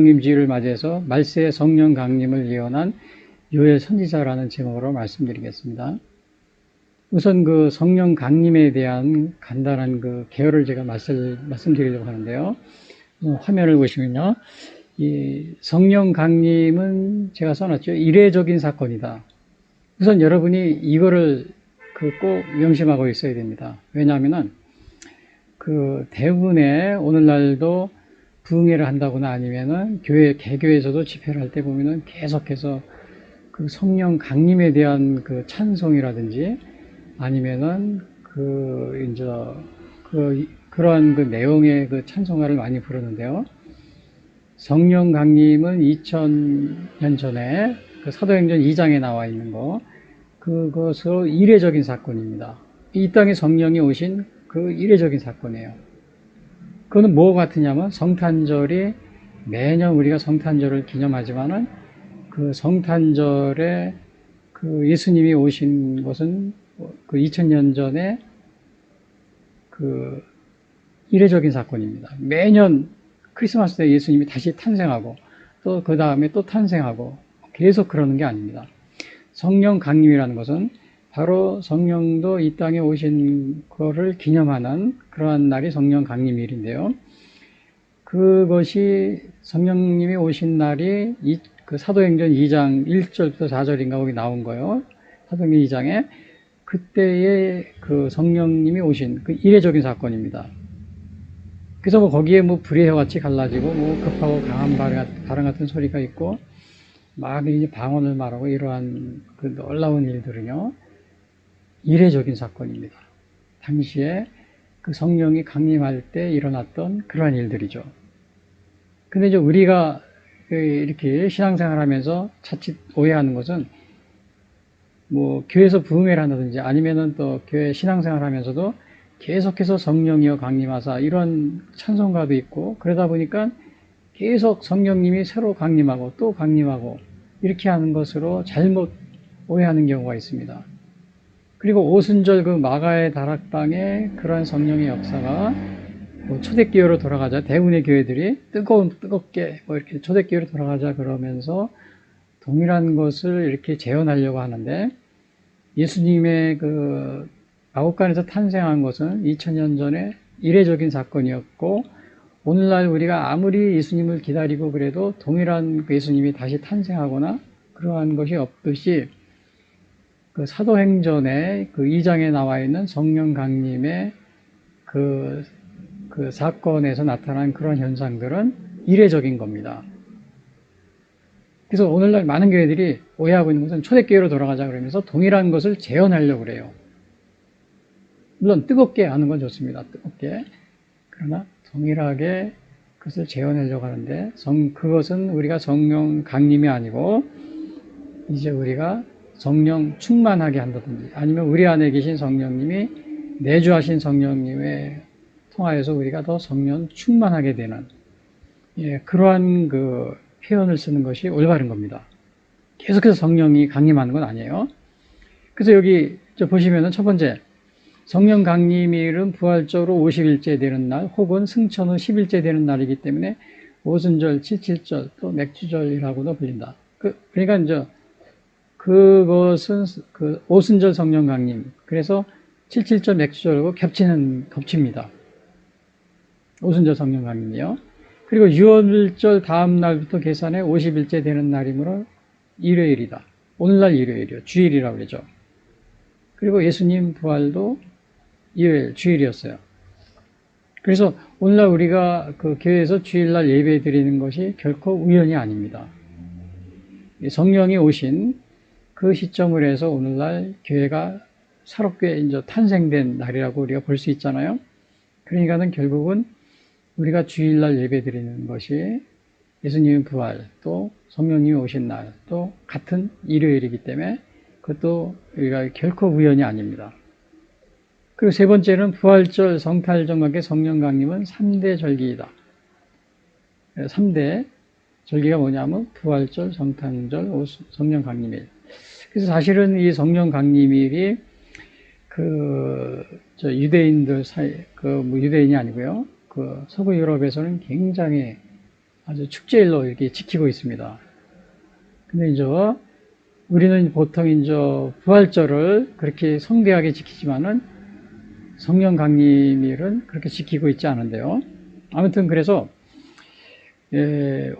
성령임주의를 맞이해서 말세의 성령 강림을 예언한 요엘 선지자라는 제목으로 말씀드리겠습니다. 우선 그 성령 강림에 대한 간단한 그 개요를 제가 말씀드리려고 하는데요. 화면을 보시면요. 이 성령 강림은 제가 써놨죠. 이례적인 사건이다. 우선 여러분이 이거를 꼭 명심하고 있어야 됩니다. 왜냐하면은 그 대부분의 오늘날도 부흥회를 한다거나 아니면은 개교에서도 집회를 할 때 보면은 계속해서 그 성령 강림에 대한 그 찬송이라든지 아니면은 그러한 그 내용의 그 찬송가를 많이 부르는데요. 성령 강림은 2000년 전에 그 사도행전 2장에 나와 있는 그것으로 이례적인 사건입니다. 이 땅에 성령이 오신 그 이례적인 사건이에요. 그거는 뭐가 같으냐면 성탄절이 매년 우리가 성탄절을 기념하지만은 그 성탄절에 그 예수님이 오신 것은 그 2000년 전에 그 이례적인 사건입니다. 매년 크리스마스 때 예수님이 다시 탄생하고 또 그 다음에 또 탄생하고 계속 그러는 게 아닙니다. 성령 강림이라는 것은 바로 성령도 이 땅에 오신 거를 기념하는 그러한 날이 성령 강림일인데요. 그것이 성령님이 오신 날이 그 사도행전 2장 1절부터 4절인가 거기 나온 거예요. 사도행전 2장에 그때의 그 성령님이 오신 그 이례적인 사건입니다. 그래서 뭐 거기에 뭐 불의 혀같이 갈라지고 뭐 급하고 강한 바람 같은 소리가 있고 막 이제 방언을 말하고 이러한 그 놀라운 일들은요. 이례적인 사건입니다. 당시에 그 성령이 강림할 때 일어났던 그러한 일들이죠. 근데 이제 우리가 이렇게 신앙생활 하면서 자칫 오해하는 것은 뭐 교회에서 부흥회를 한다든지 아니면은 또 교회 신앙생활 하면서도 계속해서 성령이여 강림하사 이런 찬송가도 있고 그러다 보니까 계속 성령님이 새로 강림하고 또 강림하고 이렇게 하는 것으로 잘못 오해하는 경우가 있습니다. 그리고 오순절 그 마가의 다락방에 그러한 성령의 역사가 뭐 초대교회로 돌아가자 대부분의 교회들이 뜨겁게 뭐 이렇게 초대교회로 돌아가자 그러면서 동일한 것을 이렇게 재현하려고 하는데 예수님의 그 마국간에서 탄생한 것은 2000년 전에 이례적인 사건이었고 오늘날 우리가 아무리 예수님을 기다리고 그래도 동일한 그 예수님이 다시 탄생하거나 그러한 것이 없듯이 그 사도행전의 그 2장에 나와 있는 성령 강림의 그 사건에서 나타난 그런 현상들은 이례적인 겁니다. 그래서 오늘날 많은 교회들이 오해하고 있는 것은 초대교회로 돌아가자 그러면서 동일한 것을 재현하려고 그래요. 물론 뜨겁게 하는 건 좋습니다. 뜨겁게. 그러나 동일하게 그것을 재현하려고 하는데 그것은 우리가 성령 강림이 아니고 이제 우리가 성령 충만하게 한다든지 아니면 우리 안에 계신 성령님이 내주하신 성령님에 통하여서 우리가 더 성령 충만하게 되는 그러한 그 표현을 쓰는 것이 올바른 겁니다. 계속해서 성령이 강림하는 건 아니에요. 그래서 여기 보시면은 첫 번째 성령 강림일은 부활절로 50일째 되는 날 혹은 승천 후 10일째 되는 날이기 때문에 오순절, 칠칠절 또 맥주절이라고도 불린다. 그러니까 이제 그것은 그 오순절 성령 강림 그래서 칠칠절 맥주절하고 겹칩니다. 오순절 성령 강림이요. 그리고 6월절 다음 날부터 계산해 50일째 되는 날이므로 일요일이다. 오늘날 일요일이요. 주일이라고 그러죠. 그리고 예수님 부활도 일요일, 주일이었어요. 그래서 오늘날 우리가 그 교회에서 주일날 예배 드리는 것이 결코 우연이 아닙니다. 성령이 오신 그 시점을 해서 오늘날 교회가 새롭게 이제 탄생된 날이라고 우리가 볼 수 있잖아요. 그러니까는 결국은 우리가 주일날 예배 드리는 것이 예수님의 부활, 또 성령님이 오신 날, 또 같은 일요일이기 때문에 그것도 우리가 결코 우연이 아닙니다. 그리고 세 번째는 부활절, 성탄절과 함께 성령 강림은 3대 절기이다. 3대 절기가 뭐냐면 부활절, 성탄절, 성령 강림일. 그래서 사실은 이 성령 강림일이 유대인들 사이, 유대인이 아니고요. 서구 유럽에서는 굉장히 아주 축제일로 이렇게 지키고 있습니다. 근데 이제 우리는 보통 이제 부활절을 그렇게 성대하게 지키지만은 성령 강림일은 그렇게 지키고 있지 않은데요. 아무튼 그래서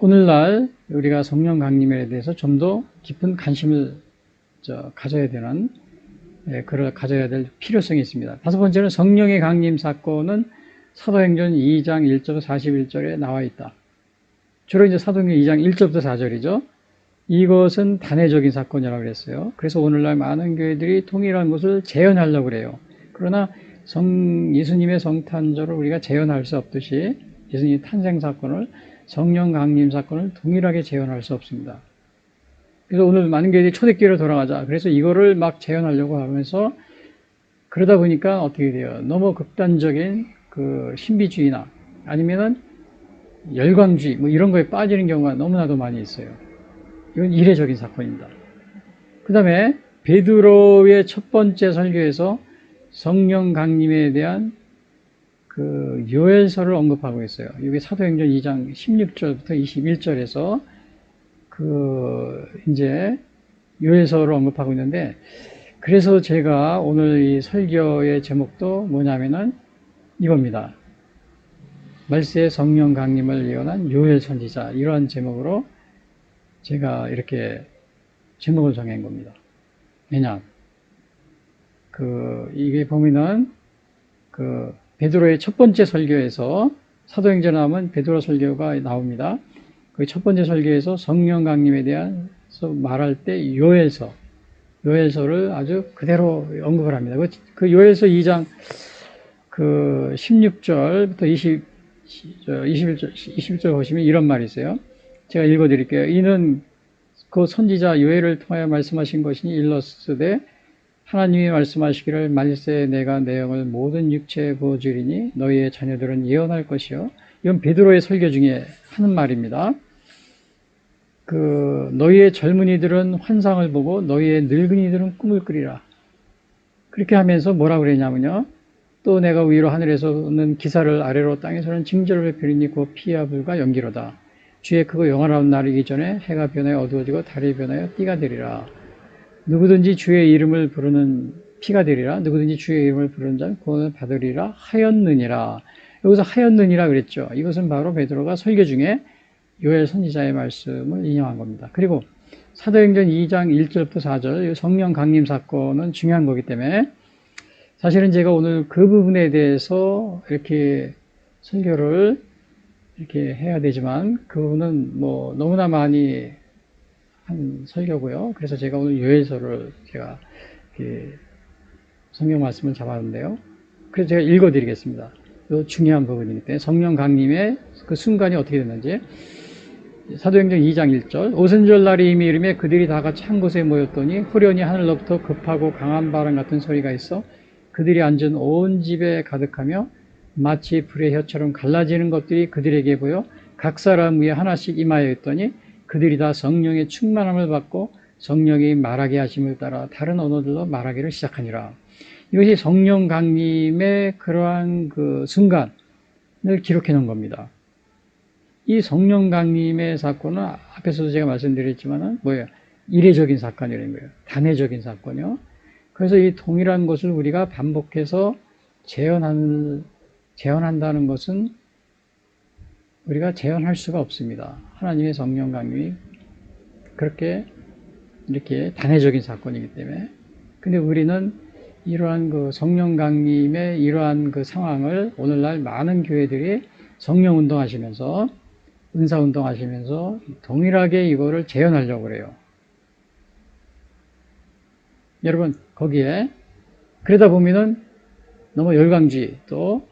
오늘날 우리가 성령 강림일에 대해서 좀 더 깊은 관심을 가져야 되는 가져야 될 필요성이 있습니다. 다섯 번째는 성령의 강림 사건은 사도행전 2장 1절 41절에 나와 있다. 주로 이제 사도행전 2장 1절부터 4절이죠. 이것은 단회적인 사건이라고 그랬어요. 그래서 오늘날 많은 교회들이 통일한 것을 재현하려고 그래요. 그러나 예수님의 성탄절을 우리가 재현할 수 없듯이 예수님의 탄생 사건을 성령 강림 사건을 동일하게 재현할 수 없습니다. 그래서 오늘 많은 교회들이 초대교회로 돌아가자. 그래서 이거를 막 재현하려고 하면서 그러다 보니까 어떻게 돼요? 너무 극단적인 그 신비주의나 아니면은 열광주의 뭐 이런 거에 빠지는 경우가 너무나도 많이 있어요. 이건 이례적인 사건입니다. 그 다음에 베드로의 첫 번째 설교에서 성령 강림에 대한 그 요엘서를 언급하고 있어요. 이게 사도행전 2장 16절부터 21절에서 이제 요엘서를 언급하고 있는데, 그래서 제가 오늘 이 설교의 제목도 뭐냐면은 이겁니다. 말세의 성령 강림을 예언한 요엘 선지자, 이러한 제목으로 제가 이렇게 제목을 정한 겁니다. 왜냐? 이게 보면은 베드로의 첫 번째 설교에서 사도행전에 나오면 베드로 설교가 나옵니다. 그 첫 번째 설교에서 성령 강림에 대해서 말할 때 요엘서를 아주 그대로 언급을 합니다. 그 요엘서 2장 16절부터 21절 보시면 이런 말이 있어요. 제가 읽어드릴게요. 이는 그 선지자 요엘을 통하여 말씀하신 것이니 일러스되 하나님이 말씀하시기를 말세 내가 내 영을 모든 육체에 부어주리니 너희의 자녀들은 예언할 것이요. 이건 베드로의 설교 중에 하는 말입니다. 너희의 젊은이들은 환상을 보고 너희의 늙은이들은 꿈을 꾸리라. 그렇게 하면서 뭐라고 그랬냐면요. 또 내가 위로 하늘에서는 기사를 아래로 땅에서는 징조를 베풀리니 곧 피와 불과 연기로다. 주의 크고 영원한 날이기 전에 해가 변하여 어두워지고 달이 변하여 띠가 되리라. 누구든지 주의 이름을 부르는 피가 되리라. 누구든지 주의 이름을 부르는 자는 구원을 받으리라 하였느니라. 여기서 하였느니라 그랬죠. 이것은 바로 베드로가 설교 중에 요엘 선지자의 말씀을 인용한 겁니다. 그리고 사도행전 2장 1절부터 4절 성령 강림 사건은 중요한 거기 때문에 사실은 제가 오늘 그 부분에 대해서 이렇게 설교를 이렇게 해야 되지만 그 부분은 뭐 너무나 많이 한 설교고요. 그래서 제가 오늘 요엘서를 제가 이렇게 성경 말씀을 잡았는데요. 그래서 제가 읽어드리겠습니다. 이 중요한 부분이기 때문에 성령 강림의 그 순간이 어떻게 됐는지. 사도행전 2장 1절 오순절 날이 이미 이르매 그들이 다 같이 한 곳에 모였더니 후련히 하늘로부터 급하고 강한 바람 같은 소리가 있어 그들이 앉은 온 집에 가득하며 마치 불의 혀처럼 갈라지는 것들이 그들에게 보여 각 사람 위에 하나씩 임하여 있더니 그들이 다 성령의 충만함을 받고 성령이 말하게 하심을 따라 다른 언어들로 말하기를 시작하니라. 이것이 성령 강림의 그러한 그 순간을 기록해 놓은 겁니다. 이 성령 강림의 사건은 앞에서도 제가 말씀드렸지만은 뭐예요? 이례적인 사건이라는 거예요. 단회적인 사건이요. 그래서 이 동일한 것을 우리가 반복해서 재현한다는 것은 우리가 재현할 수가 없습니다. 하나님의 성령 강림이 그렇게 이렇게 단회적인 사건이기 때문에. 근데 우리는 이러한 그 성령 강림의 이러한 그 상황을 오늘날 많은 교회들이 성령 운동하시면서 은사 운동하시면서 동일하게 이거를 재현하려고 그래요. 여러분 거기에 그러다 보면은 너무 열광주의 또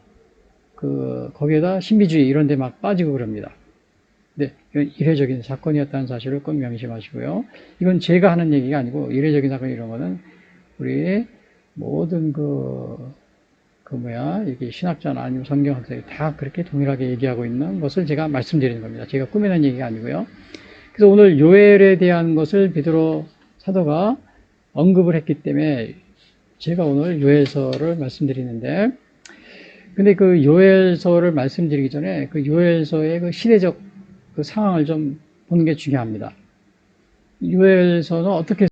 거기에다 신비주의 이런 데 막 빠지고 그럽니다. 네, 이건 이례적인 사건이었다는 사실을 꼭 명심하시고요. 이건 제가 하는 얘기가 아니고 이례적인 사건 이런 거는 우리 모든 이렇게 신학자나 아니면 성경학자들이 다 그렇게 동일하게 얘기하고 있는 것을 제가 말씀드리는 겁니다. 제가 꾸며낸 얘기가 아니고요. 그래서 오늘 요엘에 대한 것을 베드로 사도가 언급을 했기 때문에 제가 오늘 요엘서를 말씀드리는데, 근데 그 요엘서를 말씀드리기 전에 그 요엘서의 그 시대적 그 상황을 좀 보는 게 중요합니다. 요엘서는 어떻게